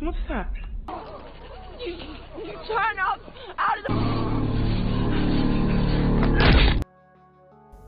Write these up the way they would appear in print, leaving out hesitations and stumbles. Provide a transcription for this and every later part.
What's that? You turn up out of the...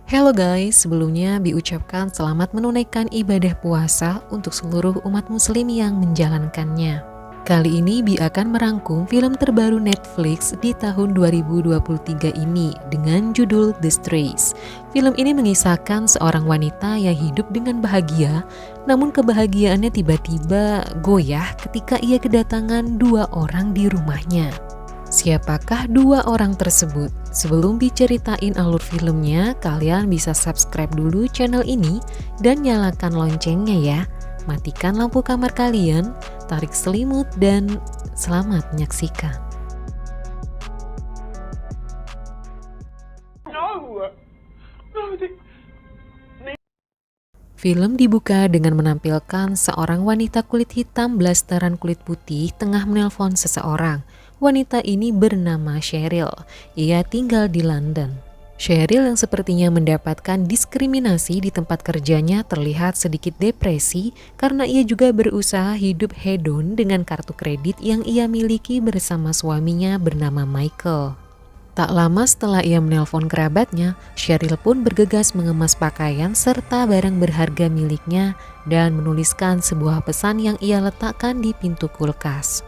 Halo guys, sebelumnya Bi ucapkan selamat menunaikan ibadah puasa untuk seluruh umat muslim yang menjalankannya. Kali ini Bi akan merangkum film terbaru Netflix di tahun 2023 ini dengan judul The Strays. Film ini mengisahkan seorang wanita yang hidup dengan bahagia, namun kebahagiaannya tiba-tiba goyah ketika ia kedatangan dua orang di rumahnya. Siapakah dua orang tersebut? Sebelum diceritain alur filmnya, kalian bisa subscribe dulu channel ini dan nyalakan loncengnya ya. Matikan lampu kamar kalian, tarik selimut, dan selamat menyaksikan. No. Film dibuka dengan menampilkan seorang wanita kulit hitam blasteran kulit putih tengah menelpon seseorang. Wanita ini bernama Cheryl. Ia tinggal di London. Cheryl yang sepertinya mendapatkan diskriminasi di tempat kerjanya terlihat sedikit depresi karena ia juga berusaha hidup hedon dengan kartu kredit yang ia miliki bersama suaminya bernama Michael. Tak lama setelah ia menelpon kerabatnya, Cheryl pun bergegas mengemas pakaian serta barang berharga miliknya dan menuliskan sebuah pesan yang ia letakkan di pintu kulkas.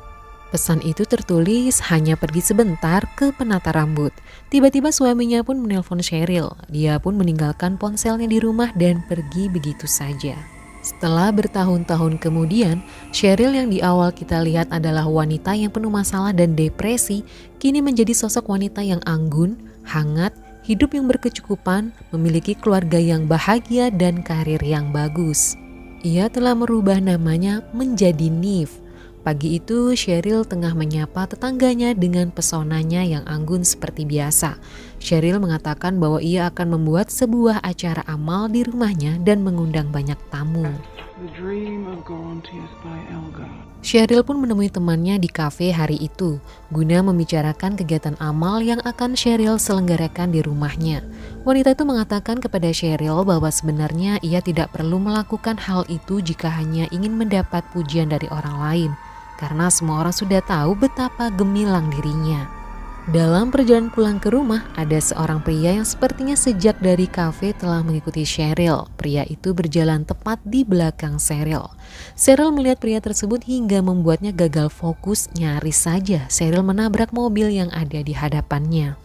Pesan itu tertulis hanya pergi sebentar ke penata rambut. Tiba-tiba suaminya pun menelpon Cheryl. Dia pun meninggalkan ponselnya di rumah dan pergi begitu saja. Setelah bertahun-tahun kemudian, Cheryl yang di awal kita lihat adalah wanita yang penuh masalah dan depresi, kini menjadi sosok wanita yang anggun, hangat, hidup yang berkecukupan, memiliki keluarga yang bahagia dan karir yang bagus. Ia telah merubah namanya menjadi Neve. Pagi itu Cheryl tengah menyapa tetangganya dengan pesonanya yang anggun seperti biasa. Cheryl mengatakan bahwa ia akan membuat sebuah acara amal di rumahnya dan mengundang banyak tamu. Cheryl pun menemui temannya di kafe hari itu guna membicarakan kegiatan amal yang akan Cheryl selenggarakan di rumahnya. Wanita itu mengatakan kepada Cheryl bahwa sebenarnya ia tidak perlu melakukan hal itu jika hanya ingin mendapat pujian dari orang lain. Karena semua orang sudah tahu betapa gemilang dirinya. Dalam perjalanan pulang ke rumah, ada seorang pria yang sepertinya sejak dari kafe telah mengikuti Cheryl. Pria itu berjalan tepat di belakang Cheryl. Cheryl melihat pria tersebut hingga membuatnya gagal fokus. Nyaris saja Cheryl menabrak mobil yang ada di hadapannya.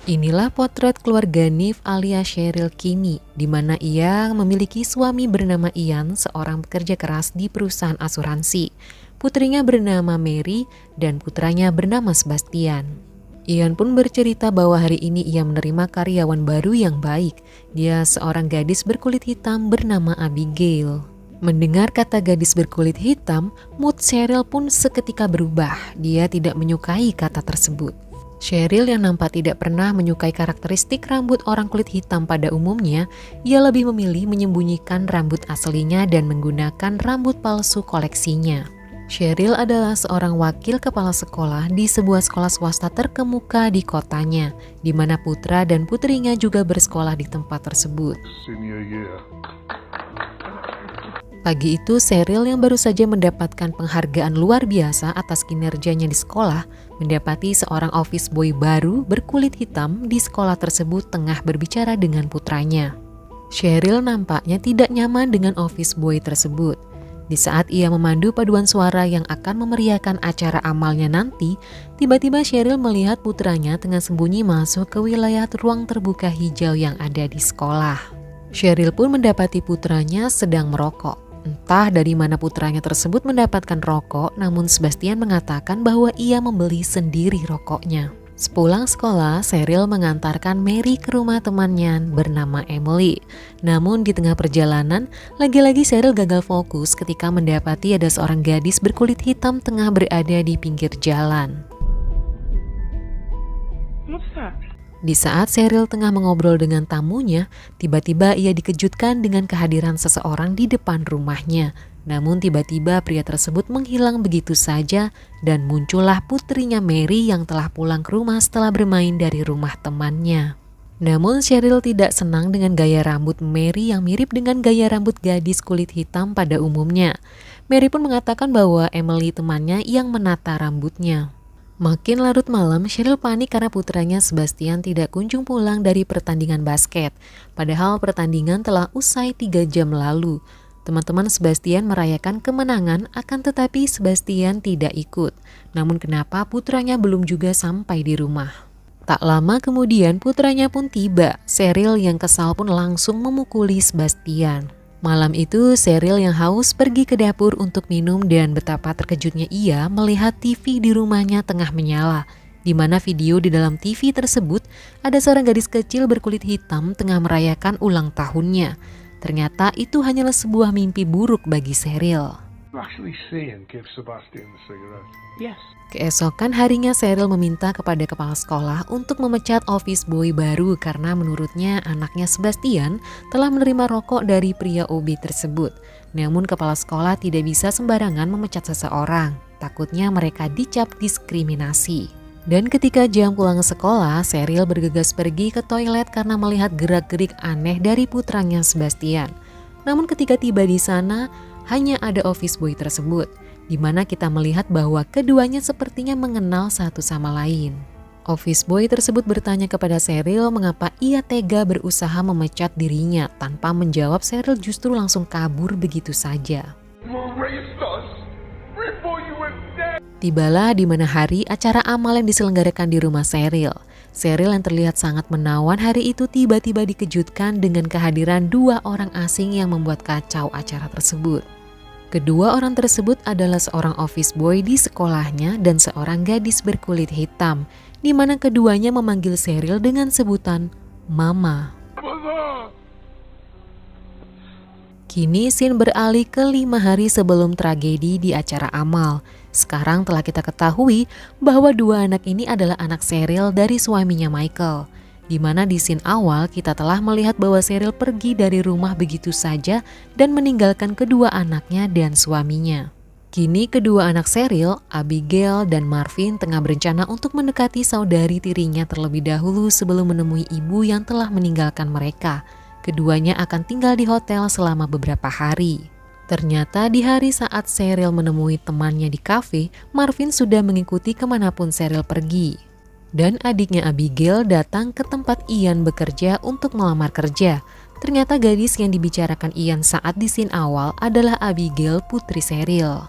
Inilah potret keluarga Neve alias Cheryl kini, di mana ia memiliki suami bernama Ian, seorang pekerja keras di perusahaan asuransi. Putrinya bernama Mary dan putranya bernama Sebastian. Ian pun bercerita bahwa hari ini ia menerima karyawan baru yang baik. Dia seorang gadis berkulit hitam bernama Abigail. Mendengar kata gadis berkulit hitam, mood Cheryl pun seketika berubah. Dia tidak menyukai kata tersebut. Cheryl yang nampak tidak pernah menyukai karakteristik rambut orang kulit hitam pada umumnya, ia lebih memilih menyembunyikan rambut aslinya dan menggunakan rambut palsu koleksinya. Cheryl adalah seorang wakil kepala sekolah di sebuah sekolah swasta terkemuka di kotanya, di mana putra dan putrinya juga bersekolah di tempat tersebut. Pagi itu Cheryl yang baru saja mendapatkan penghargaan luar biasa atas kinerjanya di sekolah, mendapati seorang office boy baru berkulit hitam di sekolah tersebut tengah berbicara dengan putranya. Cheryl nampaknya tidak nyaman dengan office boy tersebut. Di saat ia memandu paduan suara yang akan memeriahkan acara amalnya nanti, tiba-tiba Cheryl melihat putranya tengah sembunyi masuk ke wilayah ruang terbuka hijau yang ada di sekolah. Cheryl pun mendapati putranya sedang merokok. Entah dari mana putranya tersebut mendapatkan rokok, namun Sebastian mengatakan bahwa ia membeli sendiri rokoknya. Sepulang sekolah, Cheryl mengantarkan Mary ke rumah temannya bernama Emily. Namun di tengah perjalanan, lagi-lagi Cheryl gagal fokus ketika mendapati ada seorang gadis berkulit hitam tengah berada di pinggir jalan. What's that? Di saat Cheryl tengah mengobrol dengan tamunya, tiba-tiba ia dikejutkan dengan kehadiran seseorang di depan rumahnya. Namun tiba-tiba pria tersebut menghilang begitu saja dan muncullah putrinya Mary yang telah pulang ke rumah setelah bermain dari rumah temannya. Namun Cheryl tidak senang dengan gaya rambut Mary yang mirip dengan gaya rambut gadis kulit hitam pada umumnya. Mary pun mengatakan bahwa Emily temannya yang menata rambutnya. Makin larut malam, Cheryl panik karena putranya Sebastian tidak kunjung pulang dari pertandingan basket. Padahal pertandingan telah usai 3 jam lalu. Teman-teman Sebastian merayakan kemenangan, akan tetapi Sebastian tidak ikut. Namun kenapa putranya belum juga sampai di rumah? Tak lama kemudian putranya pun tiba. Cheryl yang kesal pun langsung memukuli Sebastian. Malam itu Cheryl yang haus pergi ke dapur untuk minum dan betapa terkejutnya ia melihat TV di rumahnya tengah menyala. Di mana video di dalam TV tersebut ada seorang gadis kecil berkulit hitam tengah merayakan ulang tahunnya. Ternyata itu hanyalah sebuah mimpi buruk bagi Cheryl. Yes. Keesokan harinya Cheryl meminta kepada kepala sekolah untuk memecat office boy baru karena menurutnya anaknya Sebastian telah menerima rokok dari pria OB tersebut. Namun kepala sekolah tidak bisa sembarangan memecat seseorang, takutnya mereka dicap diskriminasi. Dan ketika jam pulang sekolah, Cheryl bergegas pergi ke toilet karena melihat gerak-gerik aneh dari putranya Sebastian. Namun ketika tiba di sana, hanya ada office boy tersebut, di mana kita melihat bahwa keduanya sepertinya mengenal satu sama lain. Office boy tersebut bertanya kepada Cheryl mengapa ia tega berusaha memecat dirinya. Tanpa menjawab, Cheryl justru langsung kabur begitu saja. Tibalah di mana hari acara amal yang diselenggarakan di rumah Cheryl. Cheryl yang terlihat sangat menawan hari itu tiba-tiba dikejutkan dengan kehadiran 2 orang asing yang membuat kacau acara tersebut. Kedua orang tersebut adalah seorang office boy di sekolahnya dan seorang gadis berkulit hitam, di mana keduanya memanggil Cheryl dengan sebutan Mama. Kini scene beralih ke 5 hari sebelum tragedi di acara amal. Sekarang telah kita ketahui bahwa 2 anak ini adalah anak Cheryl dari suaminya Michael. Di mana di scene awal kita telah melihat bahwa Cheryl pergi dari rumah begitu saja dan meninggalkan kedua anaknya dan suaminya. Kini kedua anak Cheryl, Abigail dan Marvin tengah berencana untuk mendekati saudari tirinya terlebih dahulu sebelum menemui ibu yang telah meninggalkan mereka. Keduanya akan tinggal di hotel selama beberapa hari. Ternyata di hari saat Cheryl menemui temannya di kafe, Marvin sudah mengikuti kemanapun Cheryl pergi. Dan adiknya Abigail datang ke tempat Ian bekerja untuk melamar kerja. Ternyata gadis yang dibicarakan Ian saat di scene awal adalah Abigail, putri Cheryl.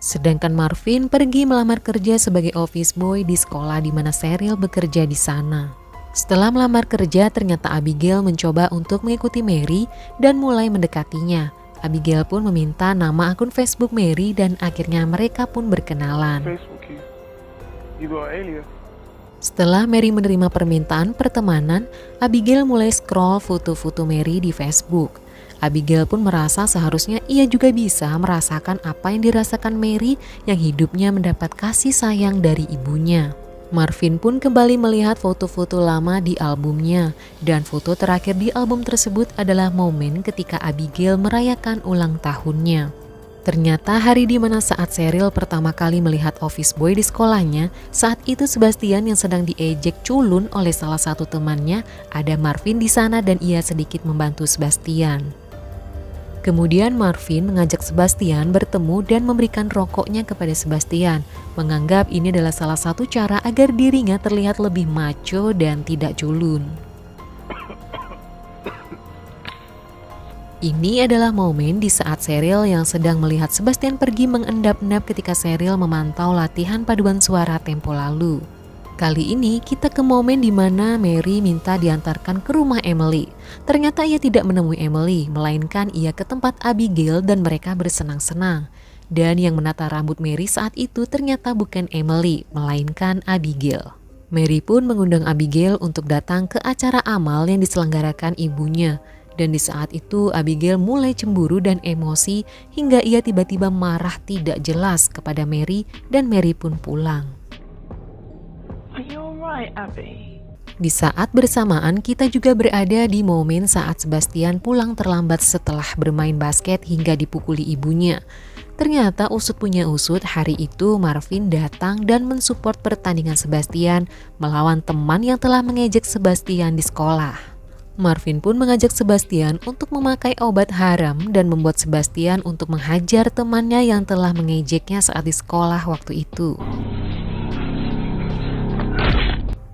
Sedangkan Marvin pergi melamar kerja sebagai office boy di sekolah di mana Cheryl bekerja di sana. Setelah melamar kerja, ternyata Abigail mencoba untuk mengikuti Mary dan mulai mendekatinya. Abigail pun meminta nama akun Facebook Mary dan akhirnya mereka pun berkenalan. Setelah Mary menerima permintaan pertemanan, Abigail mulai scroll foto-foto Mary di Facebook. Abigail pun merasa seharusnya ia juga bisa merasakan apa yang dirasakan Mary yang hidupnya mendapat kasih sayang dari ibunya. Marvin pun kembali melihat foto-foto lama di albumnya, dan foto terakhir di album tersebut adalah momen ketika Abigail merayakan ulang tahunnya. Ternyata hari di mana saat Cheryl pertama kali melihat office boy di sekolahnya, saat itu Sebastian yang sedang diejek culun oleh salah satu temannya, ada Marvin di sana dan ia sedikit membantu Sebastian. Kemudian Marvin mengajak Sebastian bertemu dan memberikan rokoknya kepada Sebastian, menganggap ini adalah salah satu cara agar dirinya terlihat lebih macho dan tidak culun. Ini adalah momen di saat Cheryl yang sedang melihat Sebastian pergi mengendap-endap ketika Cheryl memantau latihan paduan suara tempo lalu. Kali ini kita ke momen di mana Mary minta diantarkan ke rumah Emily. Ternyata ia tidak menemui Emily, melainkan ia ke tempat Abigail dan mereka bersenang-senang. Dan yang menata rambut Mary saat itu ternyata bukan Emily, melainkan Abigail. Mary pun mengundang Abigail untuk datang ke acara amal yang diselenggarakan ibunya. Dan di saat itu Abigail mulai cemburu dan emosi hingga ia tiba-tiba marah tidak jelas kepada Mary dan Mary pun pulang. Di saat bersamaan kita juga berada di momen saat Sebastian pulang terlambat setelah bermain basket hingga dipukuli ibunya. Ternyata usut punya usut, hari itu Marvin datang dan mensupport pertandingan Sebastian melawan teman yang telah mengejek Sebastian di sekolah. Marvin pun mengajak Sebastian untuk memakai obat haram dan membuat Sebastian untuk menghajar temannya yang telah mengejeknya saat di sekolah waktu itu.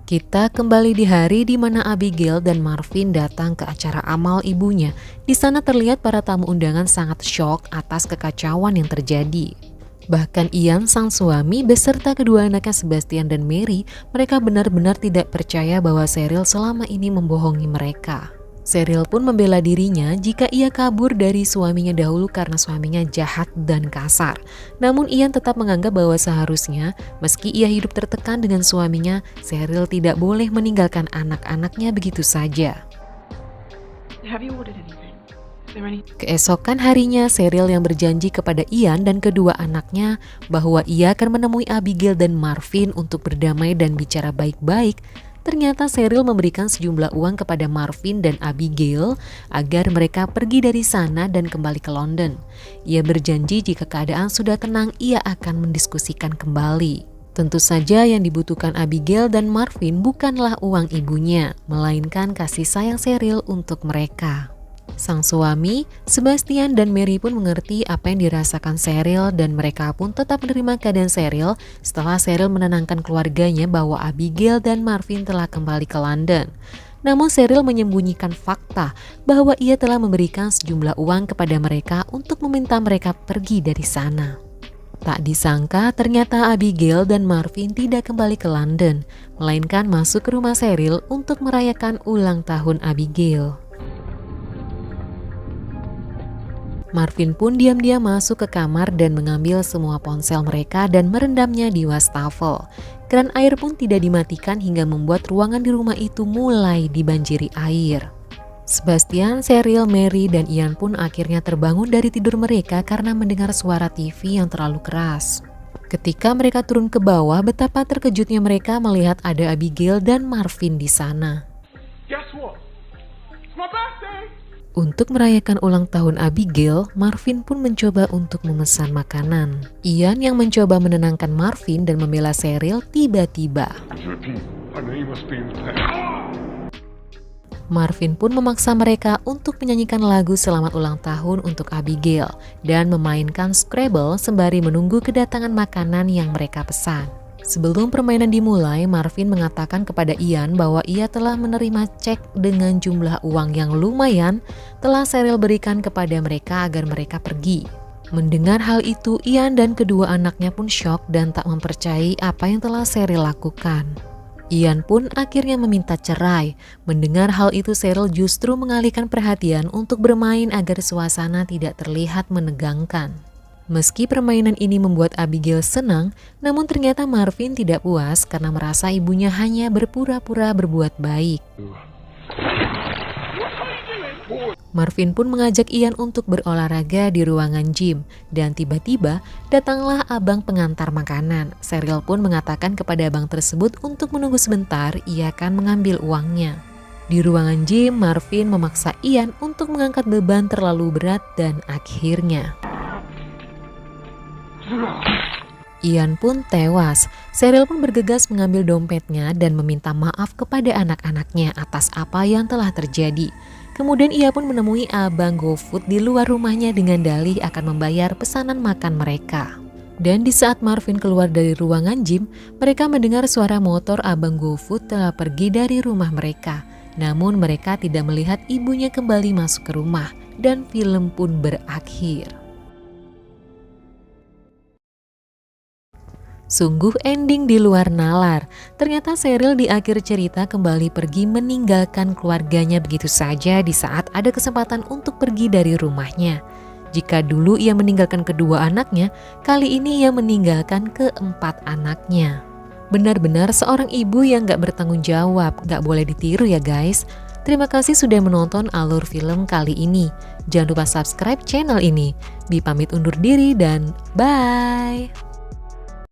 Kita kembali di hari di mana Abigail dan Marvin datang ke acara amal ibunya. Di sana terlihat para tamu undangan sangat syok atas kekacauan yang terjadi. Bahkan Ian, sang suami, beserta kedua anaknya Sebastian dan Mary, mereka benar-benar tidak percaya bahwa Cheryl selama ini membohongi mereka. Cheryl pun membela dirinya jika ia kabur dari suaminya dahulu karena suaminya jahat dan kasar. Namun Ian tetap menganggap bahwa seharusnya meski ia hidup tertekan dengan suaminya, Cheryl tidak boleh meninggalkan anak-anaknya begitu saja. Keesokan harinya, Cheryl yang berjanji kepada Ian dan kedua anaknya bahwa ia akan menemui Abigail dan Marvin untuk berdamai dan bicara baik-baik. Ternyata Cheryl memberikan sejumlah uang kepada Marvin dan Abigail agar mereka pergi dari sana dan kembali ke London. Ia berjanji jika keadaan sudah tenang, ia akan mendiskusikan kembali. Tentu saja yang dibutuhkan Abigail dan Marvin bukanlah uang ibunya, melainkan kasih sayang Cheryl untuk mereka. Sang suami, Sebastian dan Mary pun mengerti apa yang dirasakan Cheryl dan mereka pun tetap menerima keadaan Cheryl setelah Cheryl menenangkan keluarganya bahwa Abigail dan Marvin telah kembali ke London. Namun Cheryl menyembunyikan fakta bahwa ia telah memberikan sejumlah uang kepada mereka untuk meminta mereka pergi dari sana. Tak disangka ternyata Abigail dan Marvin tidak kembali ke London, melainkan masuk ke rumah Cheryl untuk merayakan ulang tahun Abigail. Marvin pun diam-diam masuk ke kamar dan mengambil semua ponsel mereka dan merendamnya di wastafel. Keran air pun tidak dimatikan hingga membuat ruangan di rumah itu mulai dibanjiri air. Sebastian, Cheryl, Mary, dan Ian pun akhirnya terbangun dari tidur mereka karena mendengar suara TV yang terlalu keras. Ketika mereka turun ke bawah, betapa terkejutnya mereka melihat ada Abigail dan Marvin di sana. Guess what? It's my birthday! Untuk merayakan ulang tahun Abigail, Marvin pun mencoba untuk memesan makanan. Ian yang mencoba menenangkan Marvin dan membela Cheryl tiba-tiba. Marvin pun memaksa mereka untuk menyanyikan lagu selamat ulang tahun untuk Abigail dan memainkan Scrabble sembari menunggu kedatangan makanan yang mereka pesan. Sebelum permainan dimulai, Marvin mengatakan kepada Ian bahwa ia telah menerima cek dengan jumlah uang yang lumayan telah Cheryl berikan kepada mereka agar mereka pergi. Mendengar hal itu, Ian dan kedua anaknya pun syok dan tak mempercayai apa yang telah Cheryl lakukan. Ian pun akhirnya meminta cerai. Mendengar hal itu, Cheryl justru mengalihkan perhatian untuk bermain agar suasana tidak terlihat menegangkan. Meski permainan ini membuat Abigail senang, namun ternyata Marvin tidak puas karena merasa ibunya hanya berpura-pura berbuat baik. Marvin pun mengajak Ian untuk berolahraga di ruangan gym dan tiba-tiba datanglah abang pengantar makanan. Cheryl pun mengatakan kepada abang tersebut untuk menunggu sebentar, ia akan mengambil uangnya. Di ruangan gym, Marvin memaksa Ian untuk mengangkat beban terlalu berat dan akhirnya Ian pun tewas. Cheryl pun bergegas mengambil dompetnya dan meminta maaf kepada anak-anaknya atas apa yang telah terjadi. Kemudian ia pun menemui abang GoFood di luar rumahnya dengan dalih akan membayar pesanan makan mereka. Dan di saat Marvin keluar dari ruangan gym, mereka mendengar suara motor abang GoFood telah pergi dari rumah mereka. Namun mereka tidak melihat ibunya kembali masuk ke rumah dan film pun berakhir. Sungguh ending di luar nalar. Ternyata Cheryl di akhir cerita kembali pergi meninggalkan keluarganya begitu saja di saat ada kesempatan untuk pergi dari rumahnya. Jika dulu ia meninggalkan kedua anaknya, kali ini ia meninggalkan keempat anaknya. Benar-benar seorang ibu yang gak bertanggung jawab, gak boleh ditiru ya guys. Terima kasih sudah menonton alur film kali ini. Jangan lupa subscribe channel ini. Bi pamit undur diri dan bye!